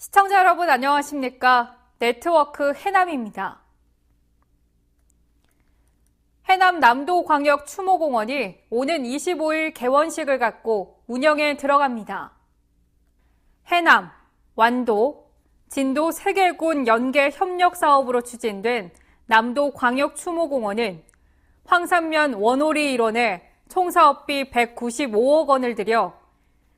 시청자 여러분 안녕하십니까? 네트워크 해남입니다. 해남 남도광역추모공원이 오는 25일 개원식을 갖고 운영에 들어갑니다. 해남, 완도, 진도 3개군 연계 협력 사업으로 추진된 남도광역추모공원은 황산면 원오리 일원에 총 사업비 195억 원을 들여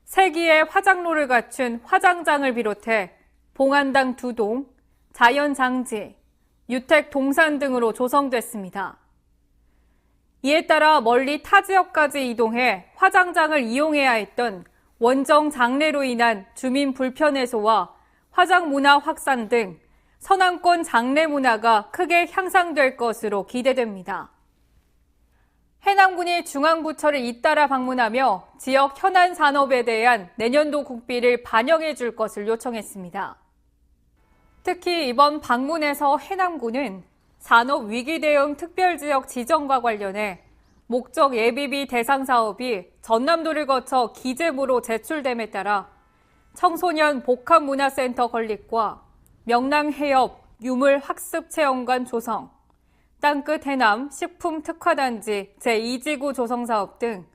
3기의 화장로를 갖춘 화장장을 비롯해 봉안당 2동, 자연장지, 유택 동산 등으로 조성됐습니다. 이에 따라 멀리 타 지역까지 이동해 화장장을 이용해야 했던 원정 장례로 인한 주민 불편 해소와 화장 문화 확산 등 서남권 장례 문화가 크게 향상될 것으로 기대됩니다. 해남군이 중앙부처를 잇따라 방문하며 지역 현안 산업에 대한 내년도 국비를 반영해 줄 것을 요청했습니다. 특히 이번 방문에서 해남군은 산업위기대응 특별지역 지정과 관련해 목적 예비비 대상 사업이 전남도를 거쳐 기재부로 제출됨에 따라 청소년 복합문화센터 건립과 명랑해협 유물학습체험관 조성, 땅끝 해남 식품특화단지 제2지구 조성사업 등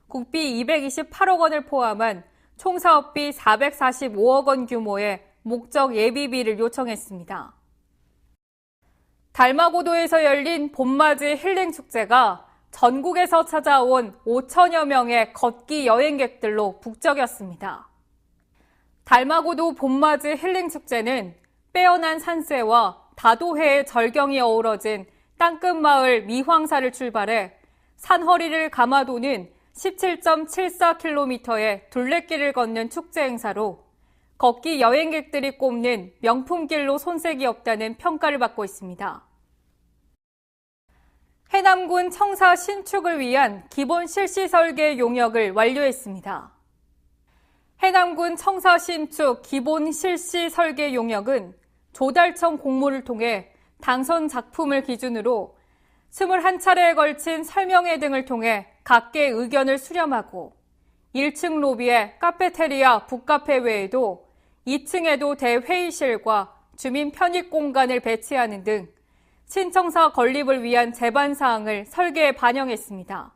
국비 228억 원을 포함한 총 사업비 445억 원 규모의 목적 예비비를 요청했습니다. 달마고도에서 열린 봄맞이 힐링축제가 전국에서 찾아온 5천여 명의 걷기 여행객들로 북적였습니다. 달마고도 봄맞이 힐링축제는 빼어난 산세와 다도해의 절경이 어우러진 땅끝마을 미황사를 출발해 산허리를 감아 도는 17.74km의 둘레길을 걷는 축제 행사로 걷기 여행객들이 꼽는 명품길로 손색이 없다는 평가를 받고 있습니다. 해남군 청사 신축을 위한 기본 실시 설계 용역을 완료했습니다. 해남군 청사 신축 기본 실시 설계 용역은 조달청 공모를 통해 당선 작품을 기준으로 21차례에 걸친 설명회 등을 통해 각계 의견을 수렴하고 1층 로비에 카페테리아, 북카페 외에도 2층에도 대회의실과 주민 편입 공간을 배치하는 등 신청사 건립을 위한 제반 사항을 설계에 반영했습니다.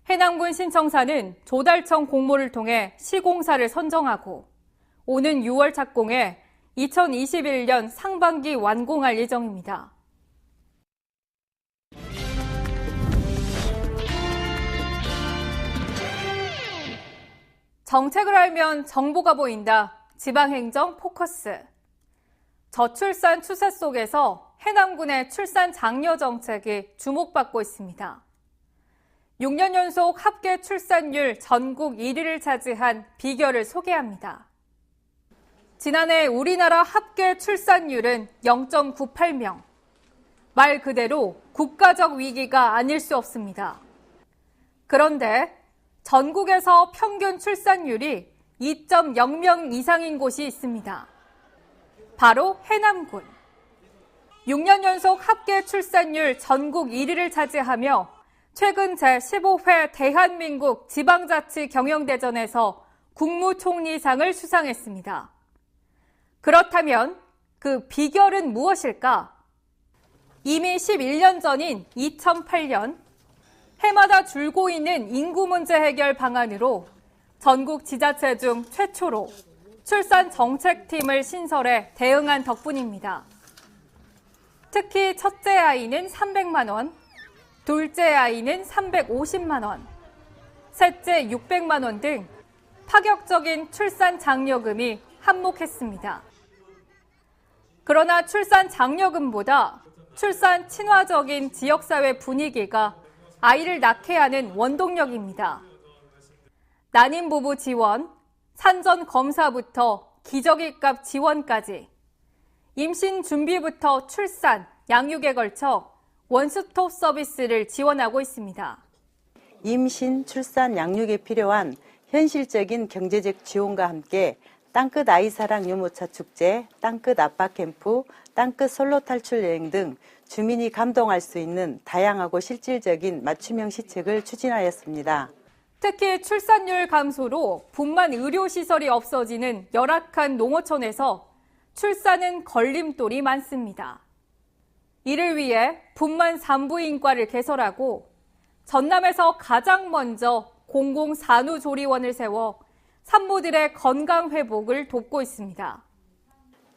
해남군 신청사는 조달청 공모를 통해 시공사를 선정하고 오는 6월 착공해 2021년 상반기 완공할 예정입니다. 정책을 알면 정보가 보인다. 지방행정 포커스. 저출산 추세 속에서 해남군의 출산 장려 정책이 주목받고 있습니다. 6년 연속 합계 출산율 전국 1위를 차지한 비결을 소개합니다. 지난해 우리나라 합계 출산율은 0.98명. 말 그대로 국가적 위기가 아닐 수 없습니다. 그런데 전국에서 평균 출산율이 2.0명 이상인 곳이 있습니다. 바로 해남군. 6년 연속 합계 출산율 전국 1위를 차지하며 최근 제15회 대한민국 지방자치 경영대전에서 국무총리상을 수상했습니다. 그렇다면 그 비결은 무엇일까? 이미 11년 전인 2008년 해마다 줄고 있는 인구 문제 해결 방안으로 전국 지자체 중 최초로 출산 정책팀을 신설해 대응한 덕분입니다. 특히 첫째 아이는 300만 원, 둘째 아이는 350만 원, 셋째 600만 원 등 파격적인 출산 장려금이 한몫했습니다. 그러나 출산 장려금보다 출산 친화적인 지역사회 분위기가 아이를 낳게 하는 원동력입니다. 난임 부부 지원, 산전 검사부터 기저귀값 지원까지 임신 준비부터 출산, 양육에 걸쳐 원스톱 서비스를 지원하고 있습니다. 임신, 출산, 양육에 필요한 현실적인 경제적 지원과 함께 땅끝 아이사랑 유모차 축제, 땅끝 아빠 캠프, 땅끝 솔로 탈출 여행 등 주민이 감동할 수 있는 다양하고 실질적인 맞춤형 시책을 추진하였습니다. 특히 출산율 감소로 분만 의료시설이 없어지는 열악한 농어촌에서 출산은 걸림돌이 많습니다. 이를 위해 분만 산부인과를 개설하고 전남에서 가장 먼저 공공산후조리원을 세워 산모들의 건강 회복을 돕고 있습니다.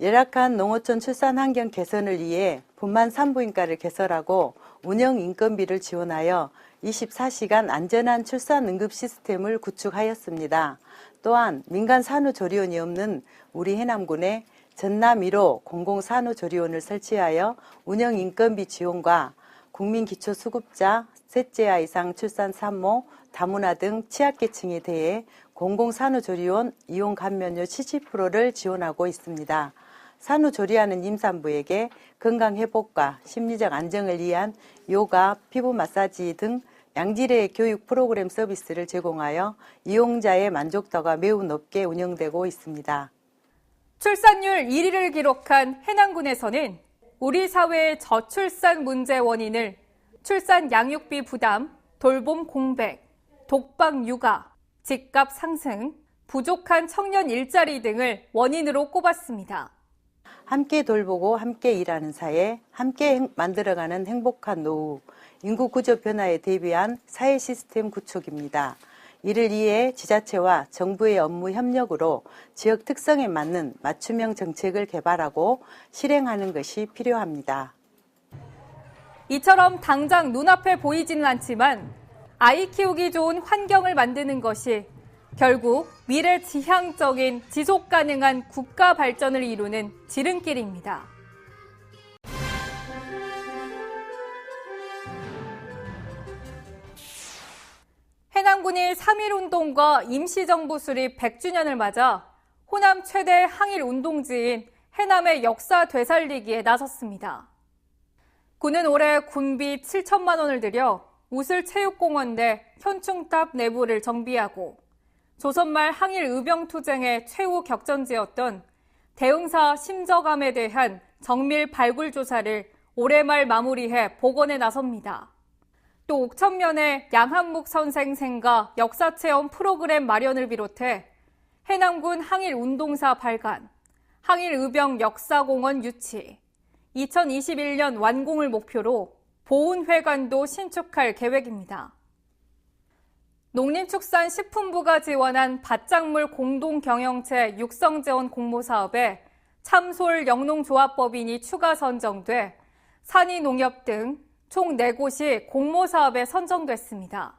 열악한 농어촌 출산 환경 개선을 위해 분만 산부인과를 개설하고 운영 인건비를 지원하여 24시간 안전한 출산 응급 시스템을 구축하였습니다. 또한 민간 산후조리원이 없는 우리 해남군에 전남 1호 공공산후조리원을 설치하여 운영 인건비 지원과 국민기초수급자, 셋째아 이상 출산 산모, 다문화 등 취약계층에 대해 공공산후조리원 이용 감면료 70%를 지원하고 있습니다. 산후조리하는 임산부에게 건강회복과 심리적 안정을 위한 요가, 피부 마사지 등 양질의 교육 프로그램 서비스를 제공하여 이용자의 만족도가 매우 높게 운영되고 있습니다. 출산율 1위를 기록한 해남군에서는 우리 사회의 저출산 문제 원인을 출산 양육비 부담, 돌봄 공백, 독박 육아, 집값 상승, 부족한 청년 일자리 등을 원인으로 꼽았습니다. 함께 돌보고 함께 일하는 사회, 함께 만들어가는 행복한 노후, 인구 구조 변화에 대비한 사회 시스템 구축입니다. 이를 위해 지자체와 정부의 업무 협력으로 지역 특성에 맞는 맞춤형 정책을 개발하고 실행하는 것이 필요합니다. 이처럼 당장 눈앞에 보이지는 않지만 아이 키우기 좋은 환경을 만드는 것이 결국 미래 지향적인 지속 가능한 국가 발전을 이루는 지름길입니다. 해남군이 3.1운동과 임시정부 수립 100주년을 맞아 호남 최대 항일운동지인 해남의 역사 되살리기에 나섰습니다. 군은 올해 군비 7천만 원을 들여 우슬체육공원 내 현충탑 내부를 정비하고 조선말 항일 의병투쟁의 최후 격전지였던 대흥사 심저감에 대한 정밀 발굴 조사를 올해 말 마무리해 복원에 나섭니다. 또 옥천면에 양한묵 선생 생가 역사체험 프로그램 마련을 비롯해 해남군 항일운동사 발간, 항일의병 역사공원 유치, 2021년 완공을 목표로 보훈회관도 신축할 계획입니다. 농림축산식품부가 지원한 밭작물 공동경영체 육성재원 공모사업에 참솔 영농조합법인이 추가 선정돼 산이농협 등 총 4곳이 공모사업에 선정됐습니다.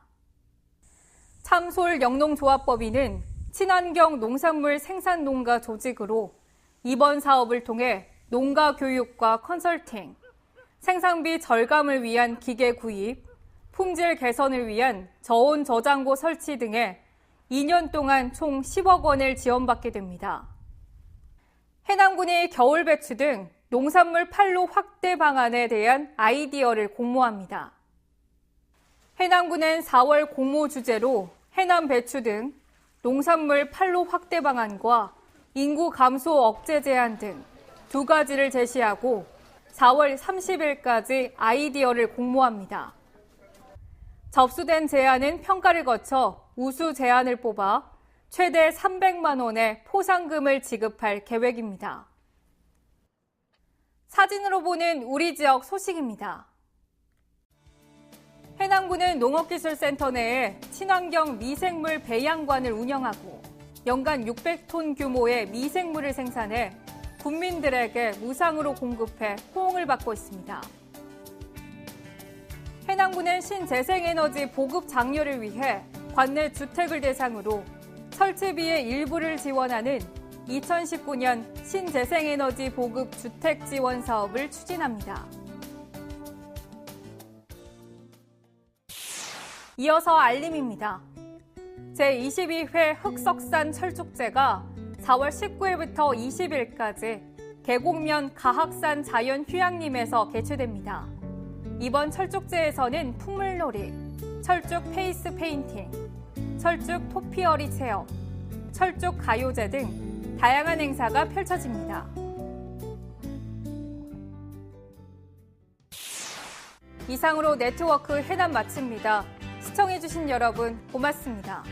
참솔 영농조합법인은 친환경 농산물 생산농가 조직으로 이번 사업을 통해 농가 교육과 컨설팅, 생산비 절감을 위한 기계 구입, 품질 개선을 위한 저온 저장고 설치 등에 2년 동안 총 10억 원을 지원받게 됩니다. 해남군이 겨울 배추 등 농산물 판로 확대 방안에 대한 아이디어를 공모합니다. 해남군은 4월 공모 주제로 해남 배추 등 농산물 판로 확대 방안과 인구 감소 억제 제한 등 2가지를 제시하고 4월 30일까지 아이디어를 공모합니다. 접수된 제안은 평가를 거쳐 우수 제안을 뽑아 최대 300만 원의 포상금을 지급할 계획입니다. 사진으로 보는 우리 지역 소식입니다. 해남군은 농업기술센터 내에 친환경 미생물 배양관을 운영하고 연간 600톤 규모의 미생물을 생산해 국민들에게 무상으로 공급해 호응을 받고 있습니다. 해남군은 신재생에너지 보급 장려를 위해 관내 주택을 대상으로 설치비의 일부를 지원하는 2019년 신재생에너지 보급 주택 지원 사업을 추진합니다. 이어서 알림입니다. 제22회 흑석산 철쭉제가 4월 19일부터 20일까지 계곡면 가학산 자연휴양림에서 개최됩니다. 이번 철쭉제에서는 풍물놀이, 철쭉 페이스 페인팅, 철쭉 토피어리 체험, 철쭉 가요제 등 다양한 행사가 펼쳐집니다. 이상으로 네트워크 해남 마칩니다. 시청해주신 여러분 고맙습니다.